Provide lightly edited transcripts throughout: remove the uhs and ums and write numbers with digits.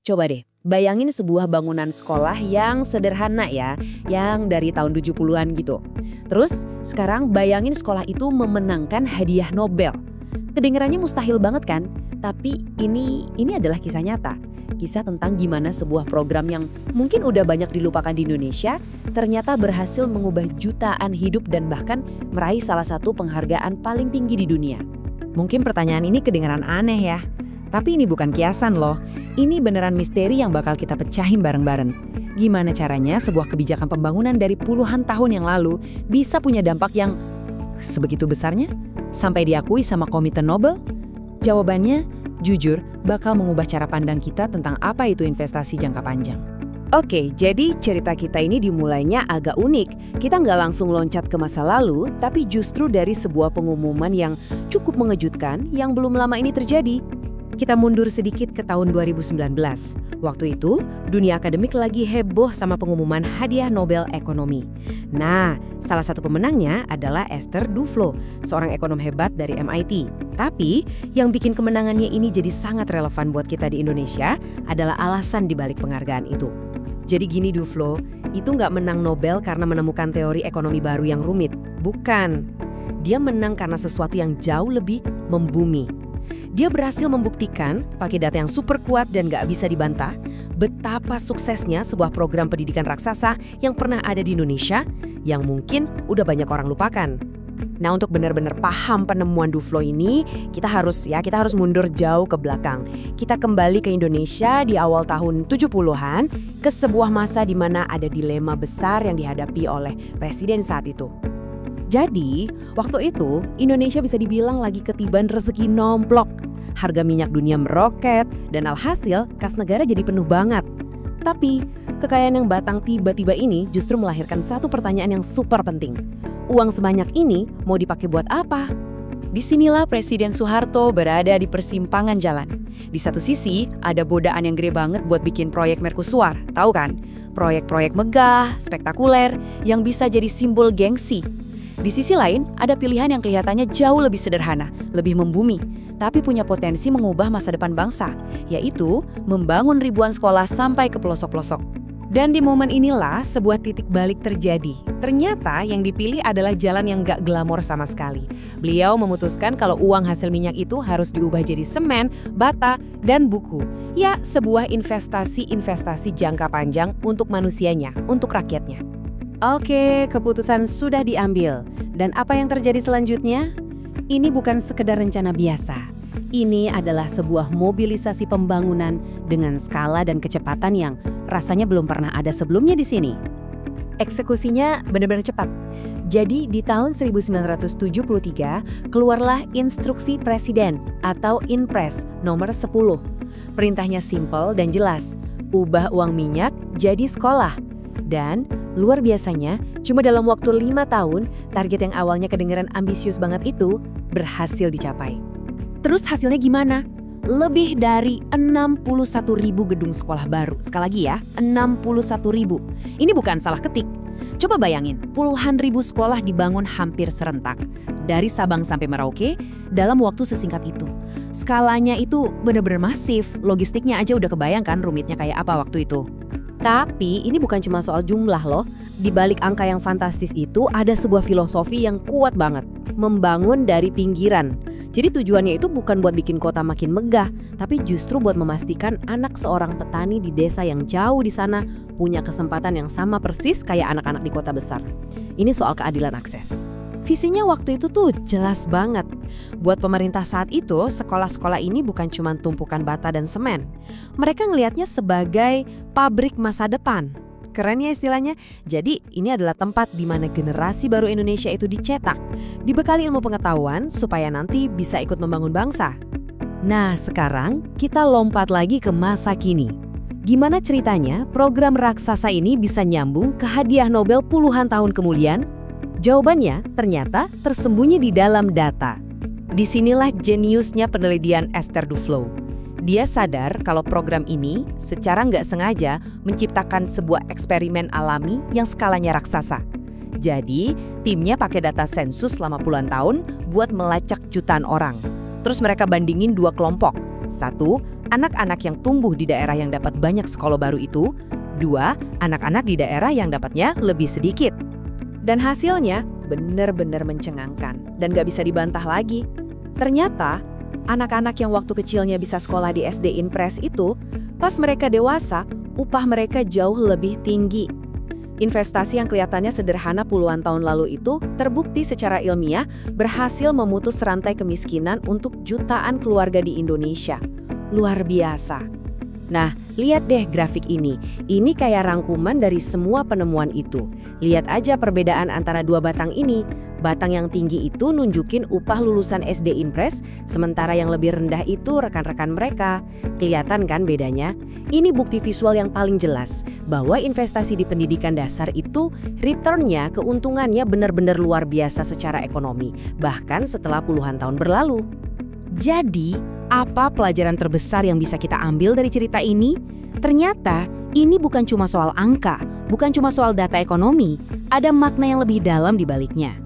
Coba deh, bayangin sebuah bangunan sekolah yang sederhana ya, yang dari tahun 70-an gitu. Terus, sekarang bayangin sekolah itu memenangkan hadiah Nobel. Kedengarannya mustahil banget kan? Tapi ini adalah kisah nyata. Kisah tentang gimana sebuah program yang mungkin udah banyak dilupakan di Indonesia, ternyata berhasil mengubah jutaan hidup dan bahkan meraih salah satu penghargaan paling tinggi di dunia. Mungkin pertanyaan ini kedengaran aneh ya. Tapi ini bukan kiasan loh. Ini beneran misteri yang bakal kita pecahin bareng-bareng. Gimana caranya sebuah kebijakan pembangunan dari puluhan tahun yang lalu bisa punya dampak yang sebegitu besarnya? Sampai diakui sama Komite Nobel? Jawabannya, jujur, bakal mengubah cara pandang kita tentang apa itu investasi jangka panjang. Oke, jadi cerita kita ini dimulainya agak unik. Kita nggak langsung loncat ke masa lalu, tapi justru dari sebuah pengumuman yang cukup mengejutkan yang belum lama ini terjadi. Kita mundur sedikit ke tahun 2019. Waktu itu, dunia akademik lagi heboh sama pengumuman hadiah Nobel Ekonomi. Nah, salah satu pemenangnya adalah Esther Duflo, seorang ekonom hebat dari MIT. Tapi, yang bikin kemenangannya ini jadi sangat relevan buat kita di Indonesia adalah alasan dibalik penghargaan itu. Jadi gini Duflo, itu nggak menang Nobel karena menemukan teori ekonomi baru yang rumit. Bukan. Dia menang karena sesuatu yang jauh lebih membumi. Dia berhasil membuktikan, pakai data yang super kuat dan gak bisa dibantah, betapa suksesnya sebuah program pendidikan raksasa yang pernah ada di Indonesia, yang mungkin udah banyak orang lupakan. Nah, untuk benar-benar paham penemuan Duflo ini, kita harus mundur jauh ke belakang. Kita kembali ke Indonesia di awal tahun 70-an, ke sebuah masa di mana ada dilema besar yang dihadapi oleh presiden saat itu. Jadi, waktu itu Indonesia bisa dibilang lagi ketiban rezeki nomplok. Harga minyak dunia meroket dan alhasil kas negara jadi penuh banget. Tapi, kekayaan yang batang tiba-tiba ini justru melahirkan satu pertanyaan yang super penting. Uang sebanyak ini mau dipakai buat apa? Disinilah Presiden Soeharto berada di persimpangan jalan. Di satu sisi, ada godaan yang gede banget buat bikin proyek Mercusuar, tahu kan? Proyek-proyek megah, spektakuler, yang bisa jadi simbol gengsi. Di sisi lain, ada pilihan yang kelihatannya jauh lebih sederhana, lebih membumi, tapi punya potensi mengubah masa depan bangsa, yaitu membangun ribuan sekolah sampai ke pelosok-pelosok. Dan di momen inilah sebuah titik balik terjadi. Ternyata yang dipilih adalah jalan yang gak glamor sama sekali. Beliau memutuskan kalau uang hasil minyak itu harus diubah jadi semen, bata, dan buku. Ya, sebuah investasi jangka panjang untuk manusianya, untuk rakyatnya. Oke, keputusan sudah diambil. Dan apa yang terjadi selanjutnya? Ini bukan sekedar rencana biasa. Ini adalah sebuah mobilisasi pembangunan dengan skala dan kecepatan yang rasanya belum pernah ada sebelumnya di sini. Eksekusinya benar-benar cepat. Jadi di tahun 1973 keluarlah Instruksi Presiden atau Inpres nomor 10. Perintahnya simpel dan jelas. Ubah uang minyak jadi sekolah. Dan luar biasanya, cuma dalam waktu 5 tahun, target yang awalnya kedengeran ambisius banget itu berhasil dicapai. Terus hasilnya gimana? Lebih dari 61.000 gedung sekolah baru. Sekali lagi ya, 61.000. Ini bukan salah ketik. Coba bayangin, puluhan ribu sekolah dibangun hampir serentak. Dari Sabang sampai Merauke, dalam waktu sesingkat itu. Skalanya itu benar-benar masif, logistiknya aja udah kebayangkan rumitnya kayak apa waktu itu. Tapi ini bukan cuma soal jumlah loh. Di balik angka yang fantastis itu ada sebuah filosofi yang kuat banget. Membangun dari pinggiran. Jadi tujuannya itu bukan buat bikin kota makin megah, tapi justru buat memastikan anak seorang petani di desa yang jauh di sana punya kesempatan yang sama persis kayak anak-anak di kota besar. Ini soal keadilan akses. Visinya waktu itu tuh jelas banget. Buat pemerintah saat itu, sekolah-sekolah ini bukan cuma tumpukan bata dan semen. Mereka ngelihatnya sebagai pabrik masa depan. Keren ya istilahnya. Jadi ini adalah tempat di mana generasi baru Indonesia itu dicetak, dibekali ilmu pengetahuan supaya nanti bisa ikut membangun bangsa. Nah, sekarang kita lompat lagi ke masa kini. Gimana ceritanya program raksasa ini bisa nyambung ke hadiah Nobel puluhan tahun kemudian? Jawabannya ternyata tersembunyi di dalam data. Disinilah jeniusnya penelitian Esther Duflo. Dia sadar kalau program ini secara nggak sengaja menciptakan sebuah eksperimen alami yang skalanya raksasa. Jadi, timnya pakai data sensus selama puluhan tahun buat melacak jutaan orang. Terus mereka bandingin dua kelompok. Satu, anak-anak yang tumbuh di daerah yang dapat banyak sekolah baru itu, 2, anak-anak di daerah yang dapatnya lebih sedikit. Dan hasilnya benar-benar mencengangkan dan gak bisa dibantah lagi. Ternyata, anak-anak yang waktu kecilnya bisa sekolah di SD Inpres itu, pas mereka dewasa, upah mereka jauh lebih tinggi. Investasi yang kelihatannya sederhana puluhan tahun lalu itu terbukti secara ilmiah berhasil memutus rantai kemiskinan untuk jutaan keluarga di Indonesia. Luar biasa. Nah, lihat deh grafik ini. Ini kayak rangkuman dari semua penemuan itu. Lihat aja perbedaan antara dua batang ini. Batang yang tinggi itu nunjukin upah lulusan SD Inpres, sementara yang lebih rendah itu rekan-rekan mereka. Kelihatan kan bedanya? Ini bukti visual yang paling jelas, bahwa investasi di pendidikan dasar itu return-nya, keuntungannya benar-benar luar biasa secara ekonomi, bahkan setelah puluhan tahun berlalu. Jadi, apa pelajaran terbesar yang bisa kita ambil dari cerita ini? Ternyata, ini bukan cuma soal angka, bukan cuma soal data ekonomi, ada makna yang lebih dalam di baliknya.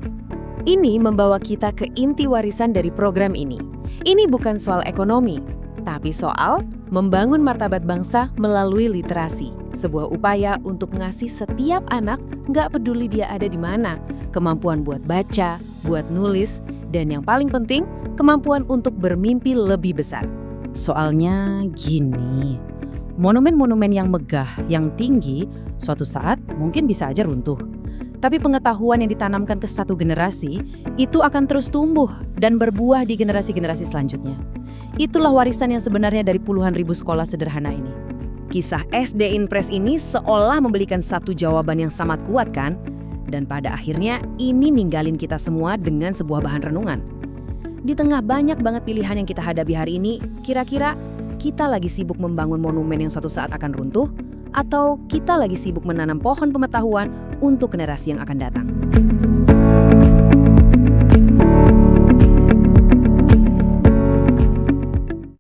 Ini membawa kita ke inti warisan dari program ini. Ini bukan soal ekonomi, tapi soal membangun martabat bangsa melalui literasi. Sebuah upaya untuk ngasih setiap anak, nggak peduli dia ada di mana, kemampuan buat baca, buat nulis, dan yang paling penting, kemampuan untuk bermimpi lebih besar. Soalnya gini, monumen-monumen yang megah, yang tinggi, suatu saat mungkin bisa aja runtuh. Tapi pengetahuan yang ditanamkan ke satu generasi, itu akan terus tumbuh dan berbuah di generasi-generasi selanjutnya. Itulah warisan yang sebenarnya dari puluhan ribu sekolah sederhana ini. Kisah SD Inpres ini seolah memberikan satu jawaban yang sangat kuat kan? Dan pada akhirnya ini ninggalin kita semua dengan sebuah bahan renungan. Di tengah banyak banget pilihan yang kita hadapi hari ini, kira-kira kita lagi sibuk membangun monumen yang suatu saat akan runtuh? Atau kita lagi sibuk menanam pohon pengetahuan untuk generasi yang akan datang?